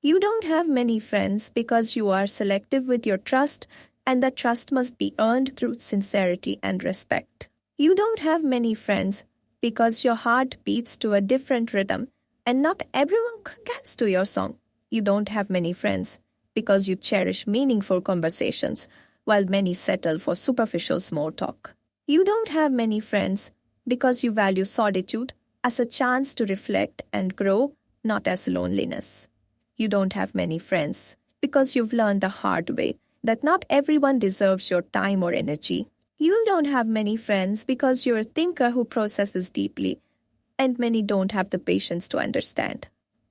You don't have many friends because you are selective with your trust, and that trust must be earned through sincerity and respect. You don't have many friends because your heart beats to a different rhythm, and not everyone gets to your song. You don't have many friends because you cherish meaningful conversations, while many settle for superficial small talk. You don't have many friends because you value solitude as a chance to reflect and grow, not as loneliness. You don't have many friends because you've learned the hard way that not everyone deserves your time or energy. You don't have many friends because you're a thinker who processes deeply, and many don't have the patience to understand.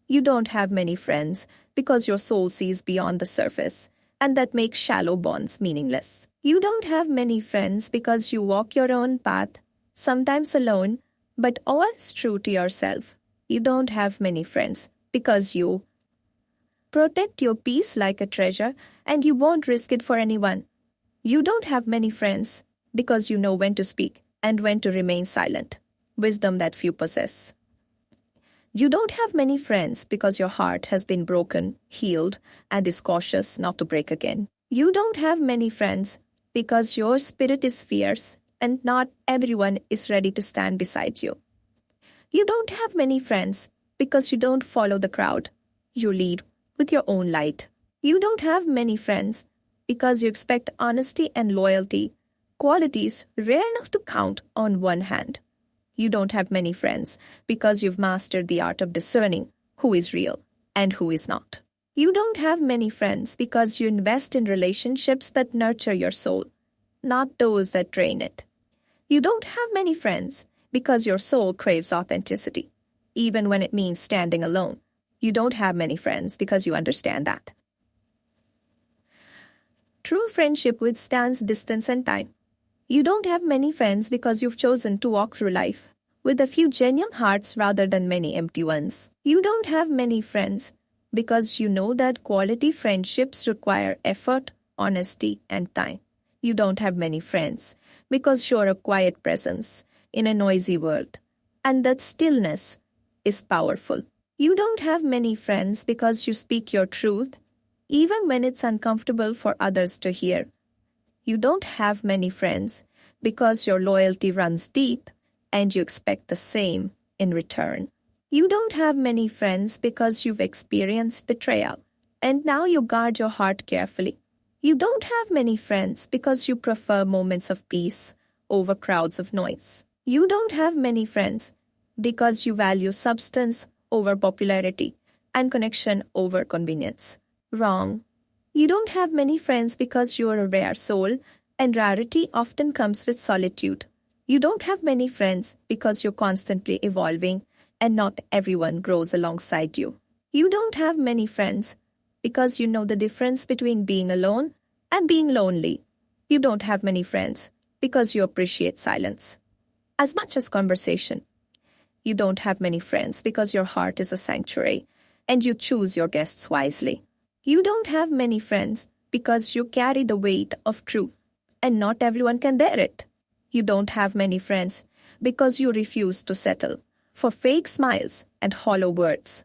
You don't have many friends because your soul sees beyond the surface, and that makes shallow bonds meaningless. You don't have many friends because you walk your own path, sometimes alone, but always true to yourself. You don't have many friends because you protect your peace like a treasure and you won't risk it for anyone. You don't have many friends because you know when to speak and when to remain silent, wisdom that few possess. You don't have many friends because your heart has been broken, healed, and is cautious not to break again. You don't have many friends because your spirit is fierce and not everyone is ready to stand beside you. You don't have many friends because you don't follow the crowd. You lead with your own light. You don't have many friends because you expect honesty and loyalty, qualities rare enough to count on one hand. You don't have many friends because you've mastered the art of discerning who is real and who is not. You don't have many friends because you invest in relationships that nurture your soul, not those that drain it. You don't have many friends because your soul craves authenticity, even when it means standing alone. You don't have many friends because you understand that. True friendship withstands distance and time. You don't have many friends because you've chosen to walk through life with a few genuine hearts rather than many empty ones. You don't have many friends because you know that quality friendships require effort, honesty, and time. You don't have many friends because you're a quiet presence in a noisy world, and that stillness is powerful. You don't have many friends because you speak your truth, even when it's uncomfortable for others to hear. You don't have many friends because your loyalty runs deep and you expect the same in return. You don't have many friends because you've experienced betrayal, and now you guard your heart carefully. You don't have many friends because you prefer moments of peace over crowds of noise. You don't have many friends because you value substance over popularity and connection over convenience. Wrong. You don't have many friends because you are a rare soul, and rarity often comes with solitude. You don't have many friends because you're constantly evolving, and not everyone grows alongside you. You don't have many friends because you know the difference between being alone and being lonely. You don't have many friends because you appreciate silence as much as conversation. You don't have many friends because your heart is a sanctuary and you choose your guests wisely. You don't have many friends because you carry the weight of truth and not everyone can bear it. You don't have many friends because you refuse to settle for fake smiles and hollow words.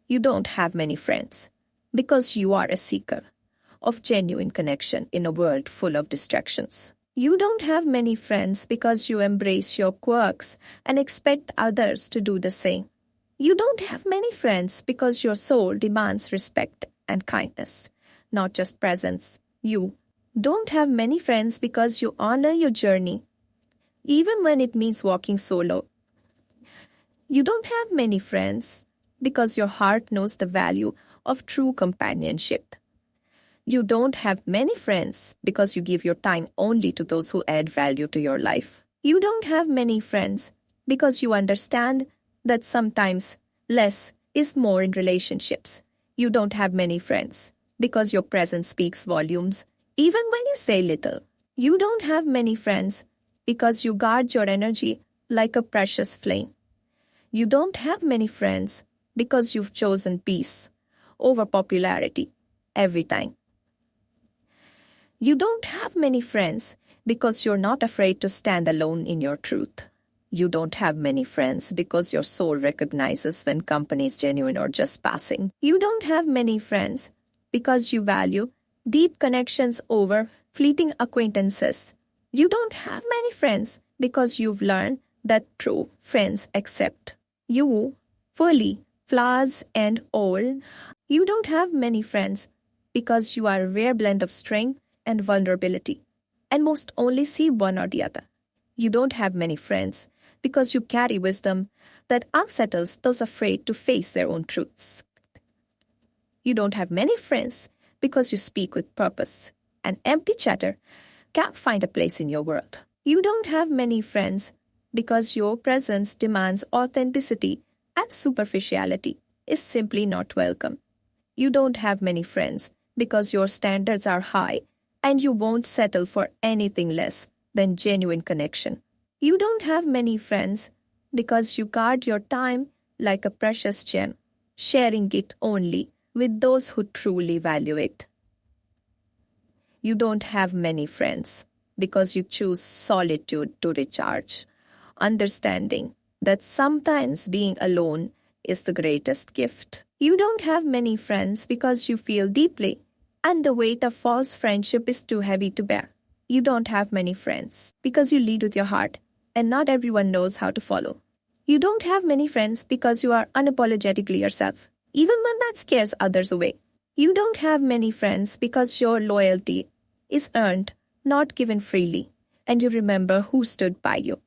You don't have many friends because you are a seeker of genuine connection in a world full of distractions. You don't have many friends because you embrace your quirks and expect others to do the same. You don't have many friends because your soul demands respect and kindness, not just presence. You don't have many friends because you honor your journey, even when it means walking solo. You don't have many friends because your heart knows the value of true companionship. You don't have many friends because you give your time only to those who add value to your life. You don't have many friends because you understand that sometimes less is more in relationships. You don't have many friends because your presence speaks volumes, even when you say little. You don't have many friends because you guard your energy like a precious flame. You don't have many friends because you've chosen peace over popularity every time. You don't have many friends because you're not afraid to stand alone in your truth. You don't have many friends because your soul recognizes when company is genuine or just passing. You don't have many friends because you value deep connections over fleeting acquaintances. You don't have many friends because you've learned that true friends accept you fully, flaws and all. You don't have many friends because you are a rare blend of strength and vulnerability, and most only see one or the other. You don't have many friends because you carry wisdom that unsettles those afraid to face their own truths. You don't have many friends because you speak with purpose, and empty chatter can't find a place in your world. You don't have many friends because your presence demands authenticity and superficiality is simply not welcome. You don't have many friends because your standards are high and you won't settle for anything less than genuine connection. You don't have many friends because you guard your time like a precious gem, sharing it only with those who truly value it. You don't have many friends because you choose solitude to recharge, understanding that sometimes being alone is the greatest gift. You don't have many friends because you feel deeply and the weight of false friendship is too heavy to bear. You don't have many friends because you lead with your heart and not everyone knows how to follow. You don't have many friends because you are unapologetically yourself, even when that scares others away. You don't have many friends because your loyalty is earned, not given freely, and you remember who stood by you.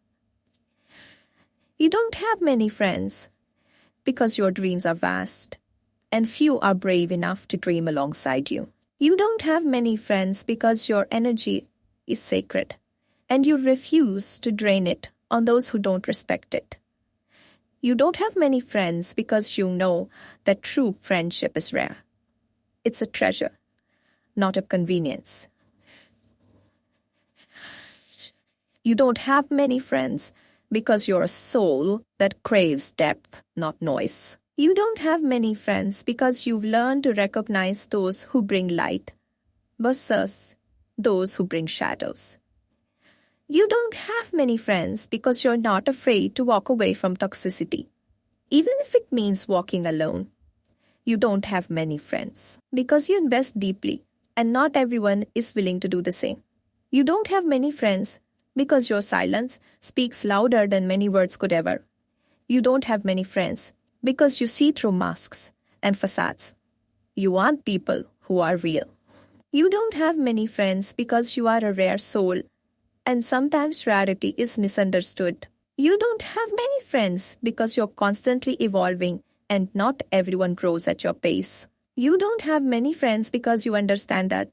You don't have many friends because your dreams are vast, and few are brave enough to dream alongside you. You don't have many friends because your energy is sacred, and you refuse to drain it on those who don't respect it. You don't have many friends because you know that true friendship is rare. It's a treasure, not a convenience. You don't have many friends because you're a soul that craves depth, not noise. You don't have many friends because you've learned to recognize those who bring light versus those who bring shadows. You don't have many friends because you're not afraid to walk away from toxicity, even if it means walking alone. You don't have many friends because you invest deeply and not everyone is willing to do the same. You don't have many friends because your silence speaks louder than many words could ever. You don't have many friends because you see through masks and facades. You want people who are real. You don't have many friends because you are a rare soul, and sometimes rarity is misunderstood. You don't have many friends because you're constantly evolving and not everyone grows at your pace. You don't have many friends because you understand that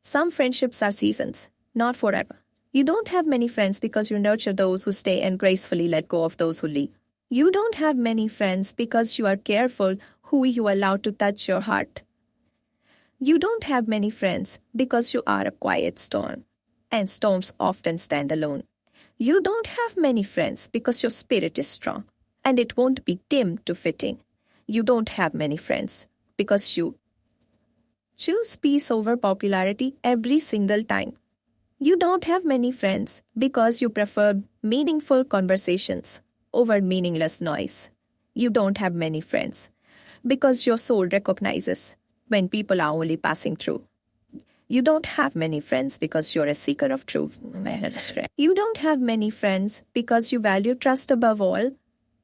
some friendships are seasons, not forever. You don't have many friends because you nurture those who stay and gracefully let go of those who leave. You don't have many friends because you are careful who you allow to touch your heart. You don't have many friends because you are a quiet storm, and storms often stand alone. You don't have many friends because your spirit is strong, and it won't be dimmed to fitting. You don't have many friends because you choose peace over popularity every single time. You don't have many friends because you prefer meaningful conversations over meaningless noise. You don't have many friends because your soul recognizes when people are only passing through. You don't have many friends because you're a seeker of truth. You don't have many friends because you value trust above all,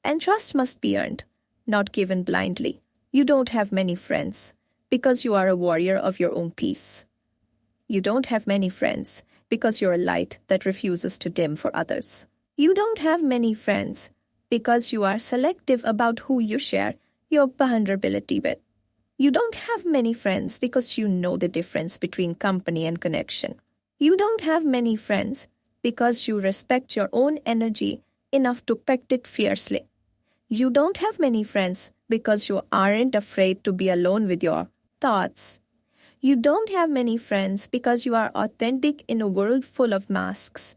and trust must be earned, not given blindly. You don't have many friends because you are a warrior of your own peace. You don't have many friends because you're a light that refuses to dim for others. You don't have many friends because you are selective about who you share your vulnerability with. You don't have many friends because you know the difference between company and connection. You don't have many friends because you respect your own energy enough to protect it fiercely. You don't have many friends because you aren't afraid to be alone with your thoughts. You don't have many friends because you are authentic in a world full of masks.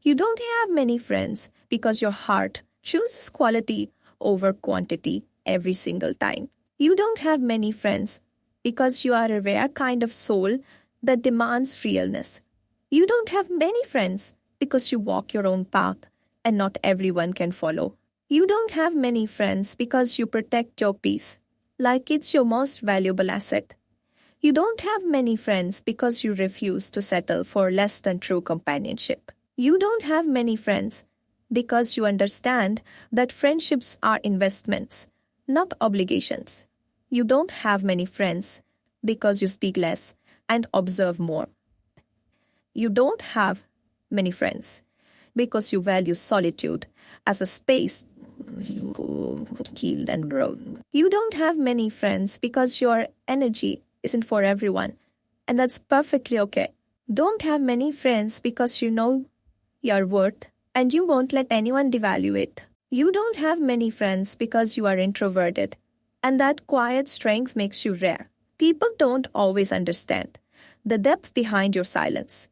You don't have many friends because your heart chooses quality over quantity every single time. You don't have many friends because you are a rare kind of soul that demands realness. You don't have many friends because you walk your own path and not everyone can follow. You don't have many friends because you protect your peace, like it's your most valuable asset. You don't have many friends because you refuse to settle for less than true companionship. You don't have many friends because you understand that friendships are investments, not obligations. You don't have many friends because you speak less and observe more. You don't have many friends because you value solitude as a space to heal and grow. You don't have many friends because your energy isn't for everyone, and that's perfectly okay. Don't have many friends because you know your worth and you won't let anyone devalue it. You don't have many friends because you are introverted, and that quiet strength makes you rare. People don't always understand the depth behind your silence.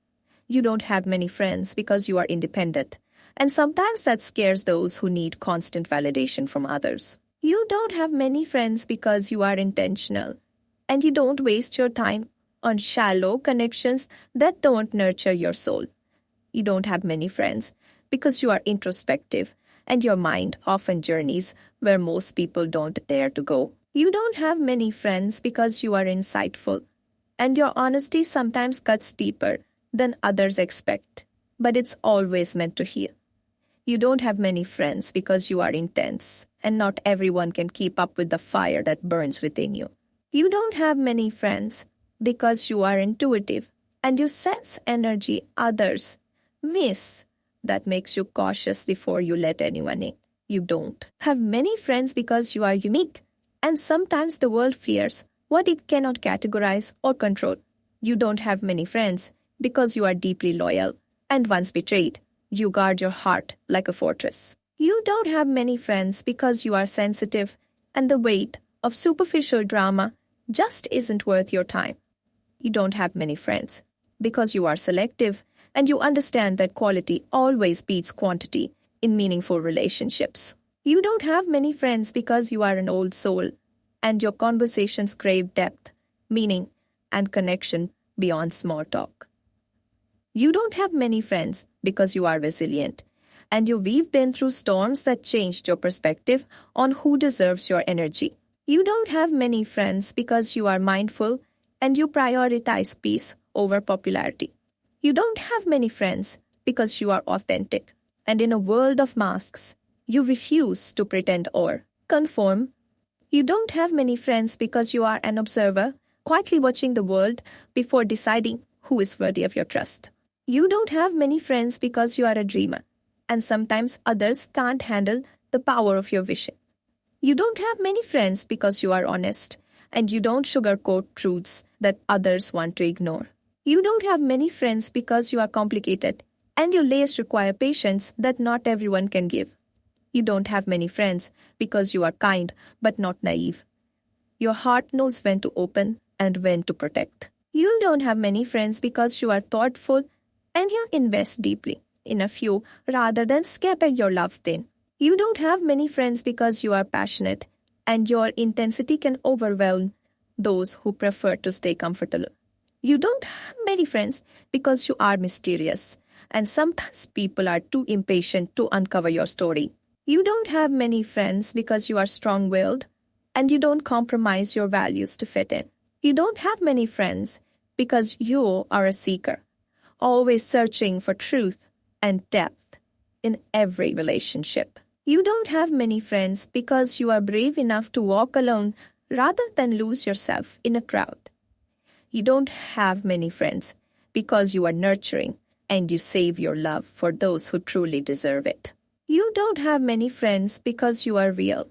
You don't have many friends because you are independent, and sometimes that scares those who need constant validation from others. You don't have many friends because you are intentional, and you don't waste your time on shallow connections that don't nurture your soul. You don't have many friends because you are introspective, and your mind often journeys where most people don't dare to go. You don't have many friends because you are insightful, and your honesty sometimes cuts deeper than others expect, but it's always meant to heal. You don't have many friends because you are intense, and not everyone can keep up with the fire that burns within you. You don't have many friends because you are intuitive, and you sense energy others miss that makes you cautious before you let anyone in. You don't have many friends because you are unique, and sometimes the world fears what it cannot categorize or control. You don't have many friends because you are deeply loyal, and once betrayed, you guard your heart like a fortress. You don't have many friends because you are sensitive, and the weight of superficial drama just isn't worth your time. You don't have many friends because you are selective, and you understand that quality always beats quantity in meaningful relationships. You don't have many friends because you are an old soul, and your conversations crave depth, meaning, and connection beyond small talk. You don't have many friends because you are resilient, and we've been through storms that changed your perspective on who deserves your energy. You don't have many friends because you are mindful and you prioritize peace over popularity. You don't have many friends because you are authentic, and in a world of masks, you refuse to pretend or conform. You don't have many friends because you are an observer, quietly watching the world before deciding who is worthy of your trust. You don't have many friends because you are a dreamer, and sometimes others can't handle the power of your vision. You don't have many friends because you are honest, and you don't sugarcoat truths that others want to ignore. You don't have many friends because you are complicated, and your layers require patience that not everyone can give. You don't have many friends because you are kind but not naive. Your heart knows when to open and when to protect. You don't have many friends because you are thoughtful and you invest deeply in a few rather than scatter your love thin. You don't have many friends because you are passionate, and your intensity can overwhelm those who prefer to stay comfortable. You don't have many friends because you are mysterious, and sometimes people are too impatient to uncover your story. You don't have many friends because you are strong-willed, and you don't compromise your values to fit in. You don't have many friends because you are a seeker, always searching for truth and depth in every relationship. You don't have many friends because you are brave enough to walk alone rather than lose yourself in a crowd. You don't have many friends because you are nurturing and you save your love for those who truly deserve it. You don't have many friends because you are real,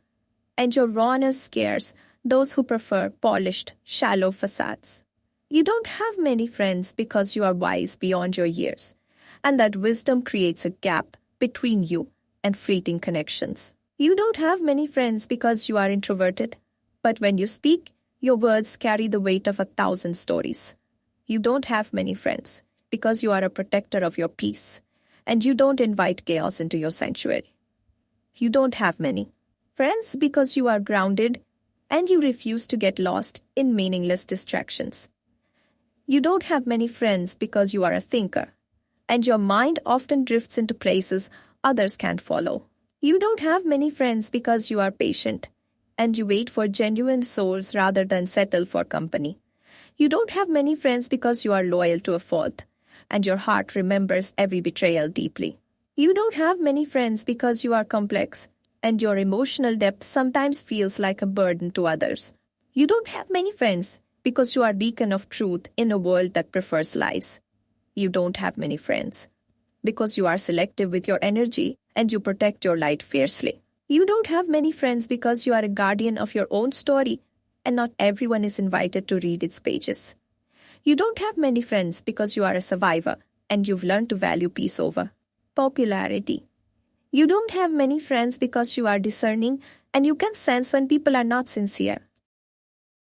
and your rawness scares those who prefer polished, shallow facades. You don't have many friends because you are wise beyond your years, and that wisdom creates a gap between you and fleeting connections. You don't have many friends because you are introverted, but when you speak, your words carry the weight of 1,000 stories. You don't have many friends because you are a protector of your peace, and you don't invite chaos into your sanctuary. You don't have many friends because you are grounded and you refuse to get lost in meaningless distractions. You don't have many friends because you are a thinker, and your mind often drifts into places others can't follow. You don't have many friends because you are patient, and you wait for genuine souls rather than settle for company. You don't have many friends because you are loyal to a fault, and your heart remembers every betrayal deeply. You don't have many friends because you are complex, and your emotional depth sometimes feels like a burden to others. You don't have many friends because you are a beacon of truth in a world that prefers lies. You don't have many friends because you are selective with your energy and you protect your light fiercely. You don't have many friends because you are a guardian of your own story and not everyone is invited to read its pages. You don't have many friends because you are a survivor and you've learned to value peace over popularity. You don't have many friends because you are discerning and you can sense when people are not sincere.